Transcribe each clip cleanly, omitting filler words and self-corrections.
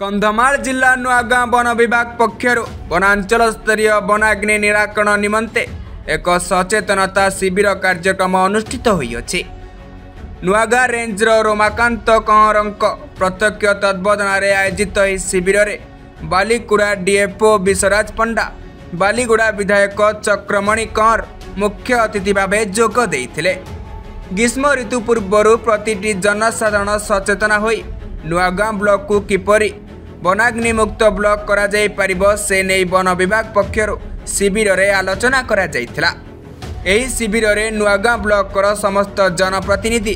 कंधमाल जिला नुआगाँ वन विभाग पक्षर वनांचल स्तरीय वनाग्नि निराकरण निमंते एक सचेतनता शिविर कार्यक्रम अनुष्ठित होइछि। नुआगाँ रेंजर रमाकांत कंवरଙ୍କ प्रत्यक्ष तत्वावधान आयोजित यह शिविर में बालीगुड़ा डीएफओ विश्वराज पंडा, बालीगुड़ा विधायक चक्रमणि कंवर मुख्य अतिथि भाव जोग देइथिले। ग्रीष्म ऋतु पूर्व प्रतिटी जनसाधारण सचेतना होई नुआगाँ ब्लॉक को किपरि वनाग्नि मुक्त ब्लॉक करा जाई परिबो से नहीं वन विभाग पक्षर शिविर रे आलोचना करा जाइथिला। एही शिविर रे नुआगाँ ब्लॉक समस्त जनप्रतिनिधि,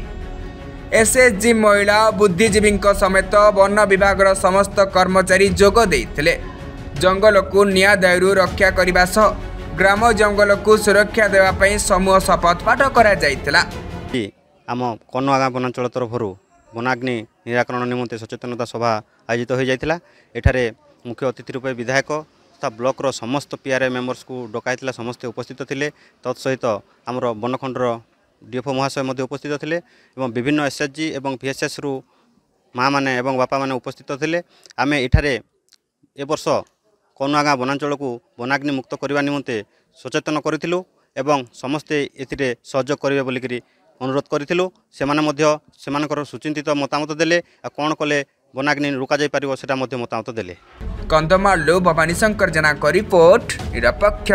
एसएचजी, महिला, बुद्धिजीवी समेत वन विभाग समस्त कर्मचारी जोग देइथिले। जंगल को निया दायरु रक्षा करने सह ग्राम जंगल को सुरक्षा देवा पई समूह शपथ पाठ करा जाइथिला। आम कनुआगाँ वनांचल तरफ वनाग्नि निराकरण निमंते सचेतनता सभा आयोजित हो जाता। एठारे मुख्य अतिथि रूपे विधायक तथा ब्लॉक समस्त पीआरए मेंबर्स को डकाई समस्ते उपस्थित थे। तत्सहित आमर बनखंडर डीएफओ महाशय उपस्थित थे और विभिन्न एसएचजी और पीएसएस रु माँ मैंने बापा मैंने उपस्थित थे। आम एठारे ए वर्ष कनुआगाँ वनांचल को वनाग्नि मुक्त करने निमंते सचेतन करूँ और समस्ते ए सहयोग करेंगे बोलिकी अनुरोध करूँ। से सुचिंतित मतामत देले कौन कले वनाग्नि रोका जाई पारिबो सेटा मतामत देले। कंधमाल भवानी शंकर जना रिपोर्ट निरपेक्ष।